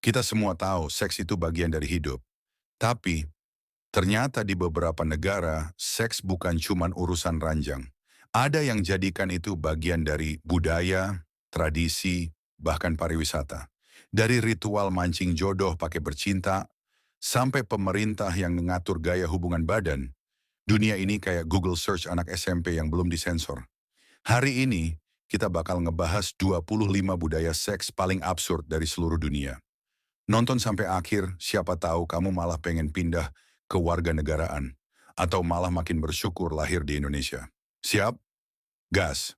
Kita semua tahu seks itu bagian dari hidup. Tapi, ternyata di beberapa negara, seks bukan cuma urusan ranjang. Ada yang jadikan itu bagian dari budaya, tradisi, bahkan pariwisata. Dari ritual mancing jodoh pakai bercinta, sampai pemerintah yang mengatur gaya hubungan badan, dunia ini kayak Google Search anak SMP yang belum disensor. Hari ini, kita bakal ngebahas 25 budaya seks paling absurd dari seluruh dunia. Nonton sampai akhir, siapa tahu kamu malah pengen pindah ke warga negaraan. Atau malah makin bersyukur lahir di Indonesia. Siap? Gas.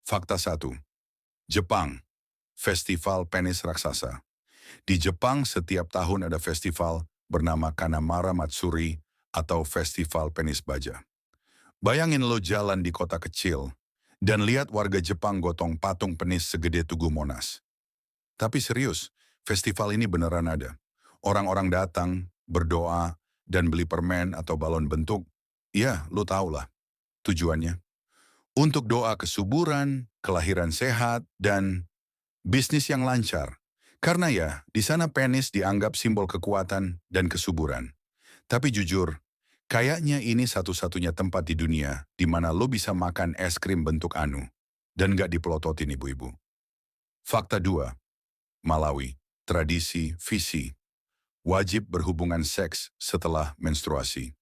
Fakta satu. Jepang. Festival Penis Raksasa. Di Jepang setiap tahun ada festival bernama Kanamara Matsuri atau Festival Penis Baja. Bayangin lo jalan di kota kecil dan lihat warga Jepang gotong patung penis segede Tugu Monas. Tapi serius, festival ini beneran ada. Orang-orang datang, berdoa, dan beli permen atau balon bentuk. Ya, lo tau lah tujuannya. Untuk doa kesuburan, kelahiran sehat, dan bisnis yang lancar. Karena ya, di sana penis dianggap simbol kekuatan dan kesuburan. Tapi jujur, kayaknya ini satu-satunya tempat di dunia di mana lo bisa makan es krim bentuk anu dan gak dipelototin ibu-ibu. Fakta 2. Malawi, tradisi visi. Wajib berhubungan seks setelah menstruasi.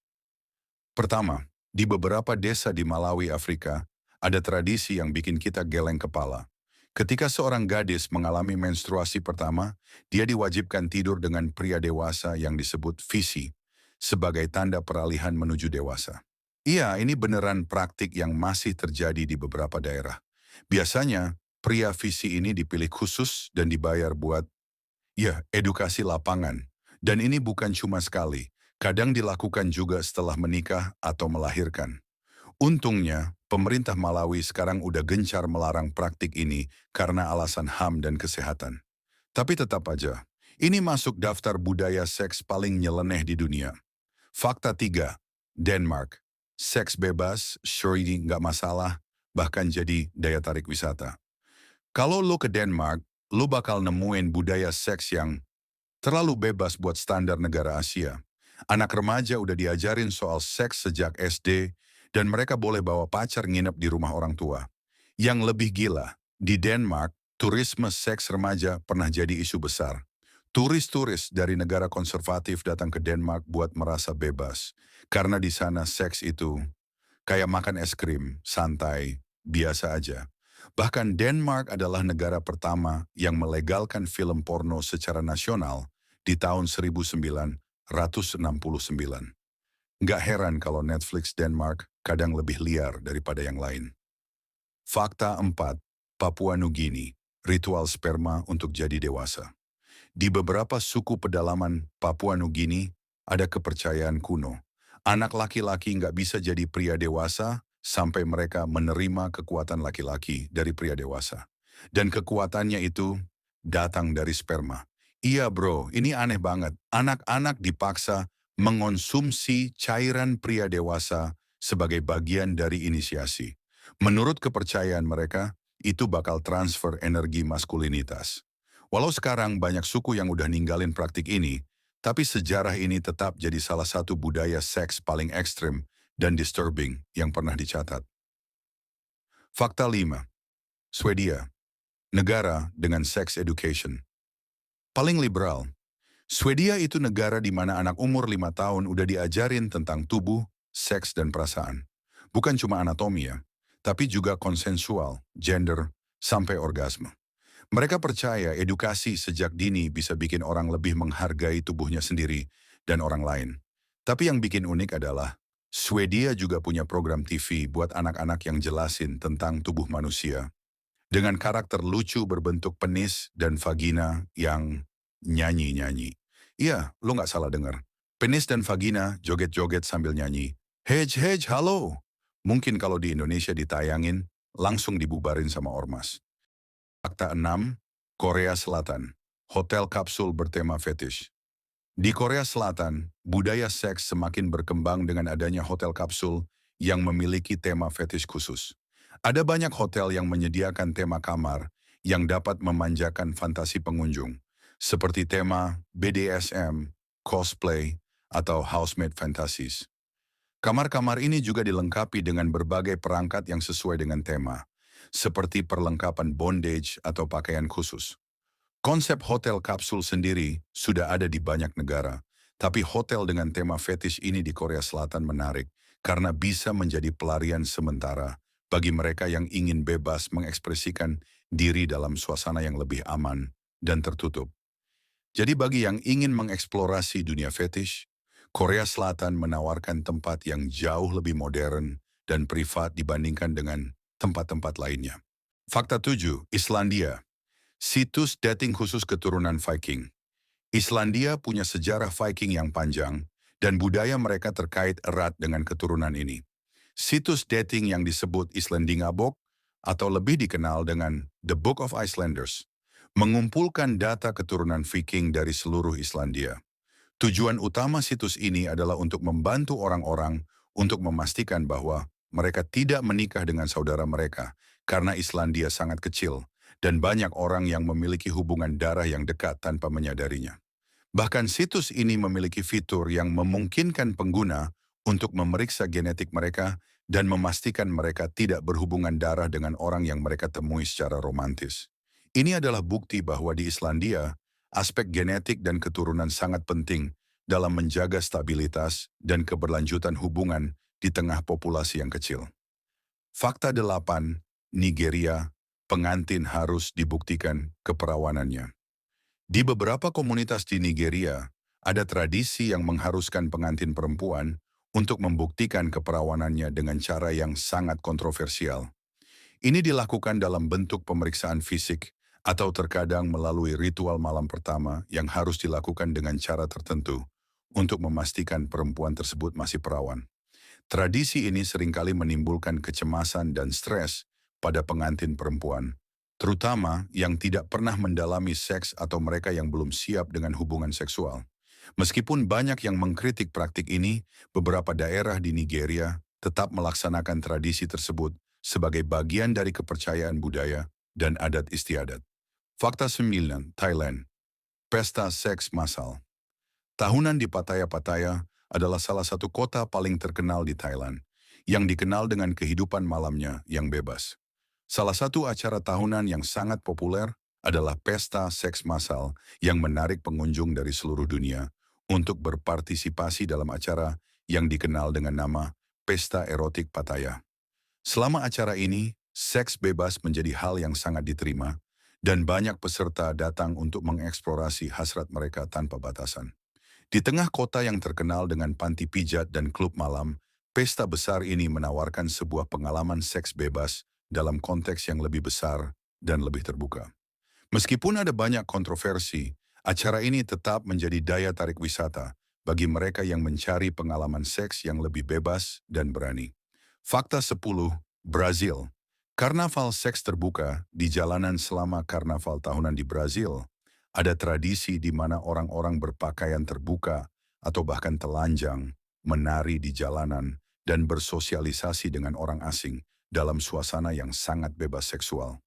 Pertama, di beberapa desa di Malawi, Afrika, ada tradisi yang bikin kita geleng kepala. Ketika seorang gadis mengalami menstruasi pertama, dia diwajibkan tidur dengan pria dewasa yang disebut visi, sebagai tanda peralihan menuju dewasa. Iya, ini beneran praktik yang masih terjadi di beberapa daerah. Biasanya, pria visi ini dipilih khusus dan dibayar buat, ya, edukasi lapangan. Dan ini bukan cuma sekali, kadang dilakukan juga setelah menikah atau melahirkan. Untungnya, pemerintah Malawi sekarang udah gencar melarang praktik ini karena alasan HAM dan kesehatan. Tapi tetap aja, ini masuk daftar budaya seks paling nyeleneh di dunia. Fakta 3. Denmark. Seks bebas, sure ini nggak masalah, bahkan jadi daya tarik wisata. Kalau lo ke Denmark, lo bakal nemuin budaya seks yang terlalu bebas buat standar negara Asia. Anak remaja udah diajarin soal seks sejak SD, dan mereka boleh bawa pacar nginep di rumah orang tua. Yang lebih gila, di Denmark, turisme seks remaja pernah jadi isu besar. Turis-turis dari negara konservatif datang ke Denmark buat merasa bebas. Karena di sana seks itu kayak makan es krim, santai, biasa aja. Bahkan Denmark adalah negara pertama yang melegalkan film porno secara nasional di tahun 1969. Nggak heran kalau Netflix Denmark kadang lebih liar daripada yang lain. Fakta 4. Papua Nugini. Ritual sperma untuk jadi dewasa. Di beberapa suku pedalaman Papua Nugini, ada kepercayaan kuno. Anak laki-laki nggak bisa jadi pria dewasa sampai mereka menerima kekuatan laki-laki dari pria dewasa. Dan kekuatannya itu datang dari sperma. Iya bro, ini aneh banget. Anak-anak dipaksa mengonsumsi cairan pria dewasa sebagai bagian dari inisiasi. Menurut kepercayaan mereka, itu bakal transfer energi maskulinitas. Walau sekarang banyak suku yang udah ninggalin praktik ini, tapi sejarah ini tetap jadi salah satu budaya seks paling ekstrim dan disturbing yang pernah dicatat. Fakta 5. Swedia, negara dengan sex education paling liberal. Swedia itu negara di mana anak umur 5 tahun udah diajarin tentang tubuh, seks, dan perasaan. Bukan cuma anatomi ya, tapi juga konsensual, gender, sampai orgasme. Mereka percaya edukasi sejak dini bisa bikin orang lebih menghargai tubuhnya sendiri dan orang lain. Tapi yang bikin unik adalah, Swedia juga punya program TV buat anak-anak yang jelasin tentang tubuh manusia. Dengan karakter lucu berbentuk penis dan vagina yang nyanyi-nyanyi. Iya, lo nggak salah dengar. Penis dan vagina joget-joget sambil nyanyi. Hej, hej, halo. Mungkin kalau di Indonesia ditayangin, langsung dibubarin sama ormas. Fakta 6. Korea Selatan. Hotel kapsul bertema fetish. Di Korea Selatan, budaya seks semakin berkembang dengan adanya hotel kapsul yang memiliki tema fetish khusus. Ada banyak hotel yang menyediakan tema kamar yang dapat memanjakan fantasi pengunjung. seperti tema BDSM, cosplay, atau housemate fantasies. Kamar-kamar ini juga dilengkapi dengan berbagai perangkat yang sesuai dengan tema, seperti perlengkapan bondage atau pakaian khusus. Konsep hotel kapsul sendiri sudah ada di banyak negara, tapi hotel dengan tema fetish ini di Korea Selatan menarik karena bisa menjadi pelarian sementara bagi mereka yang ingin bebas mengekspresikan diri dalam suasana yang lebih aman dan tertutup. Jadi bagi yang ingin mengeksplorasi dunia fetish, Korea Selatan menawarkan tempat yang jauh lebih modern dan privat dibandingkan dengan tempat-tempat lainnya. Fakta 7, Islandia. Situs dating khusus keturunan Viking. Islandia punya sejarah Viking yang panjang, dan budaya mereka terkait erat dengan keturunan ini. Situs dating yang disebut Islandingabok, atau lebih dikenal dengan The Book of Icelanders, mengumpulkan data keturunan Viking dari seluruh Islandia. Tujuan utama situs ini adalah untuk membantu orang-orang untuk memastikan bahwa mereka tidak menikah dengan saudara mereka, karena Islandia sangat kecil, dan banyak orang yang memiliki hubungan darah yang dekat tanpa menyadarinya. Bahkan situs ini memiliki fitur yang memungkinkan pengguna untuk memeriksa genetik mereka dan memastikan mereka tidak berhubungan darah dengan orang yang mereka temui secara romantis. Ini adalah bukti bahwa di Islandia, aspek genetik dan keturunan sangat penting dalam menjaga stabilitas dan keberlanjutan hubungan di tengah populasi yang kecil. Fakta 8, Nigeria, pengantin harus dibuktikan keperawanannya. Di beberapa komunitas di Nigeria, ada tradisi yang mengharuskan pengantin perempuan untuk membuktikan keperawanannya dengan cara yang sangat kontroversial. Ini dilakukan dalam bentuk pemeriksaan fisik atau terkadang melalui ritual malam pertama yang harus dilakukan dengan cara tertentu untuk memastikan perempuan tersebut masih perawan. Tradisi ini seringkali menimbulkan kecemasan dan stres pada pengantin perempuan, terutama yang tidak pernah mendalami seks atau mereka yang belum siap dengan hubungan seksual. Meskipun banyak yang mengkritik praktik ini, beberapa daerah di Nigeria tetap melaksanakan tradisi tersebut sebagai bagian dari kepercayaan budaya dan adat istiadat. Fakta 9, Thailand. Pesta seks massal. Tahunan di Pattaya adalah salah satu kota paling terkenal di Thailand, yang dikenal dengan kehidupan malamnya yang bebas. Salah satu acara tahunan yang sangat populer adalah pesta seks massal yang menarik pengunjung dari seluruh dunia untuk berpartisipasi dalam acara yang dikenal dengan nama Pesta Erotik Pattaya. Selama acara ini, seks bebas menjadi hal yang sangat diterima, dan banyak peserta datang untuk mengeksplorasi hasrat mereka tanpa batasan. Di tengah kota yang terkenal dengan panti pijat dan klub malam, pesta besar ini menawarkan sebuah pengalaman seks bebas dalam konteks yang lebih besar dan lebih terbuka. Meskipun ada banyak kontroversi, acara ini tetap menjadi daya tarik wisata bagi mereka yang mencari pengalaman seks yang lebih bebas dan berani. Fakta 10, Brazil. Karnaval seks terbuka di jalanan. Selama karnaval tahunan di Brazil, ada tradisi di mana orang-orang berpakaian terbuka atau bahkan telanjang, menari di jalanan, dan bersosialisasi dengan orang asing dalam suasana yang sangat bebas seksual.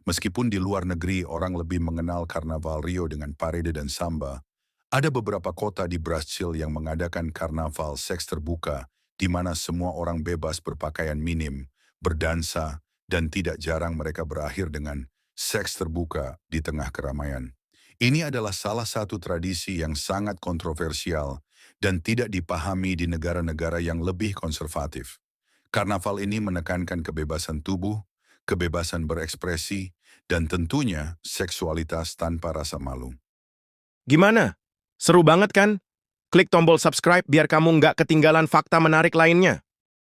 Meskipun di luar negeri orang lebih mengenal Karnaval Rio dengan parade dan samba, ada beberapa kota di Brasil yang mengadakan karnaval seks terbuka di mana semua orang bebas berpakaian minim, berdansa, dan tidak jarang mereka berakhir dengan seks terbuka di tengah keramaian. Ini adalah salah satu tradisi yang sangat kontroversial dan tidak dipahami di negara-negara yang lebih konservatif. Karnaval ini menekankan kebebasan tubuh, kebebasan berekspresi, dan tentunya seksualitas tanpa rasa malu. Gimana? Seru banget kan? Klik tombol subscribe biar kamu nggak ketinggalan fakta menarik lainnya.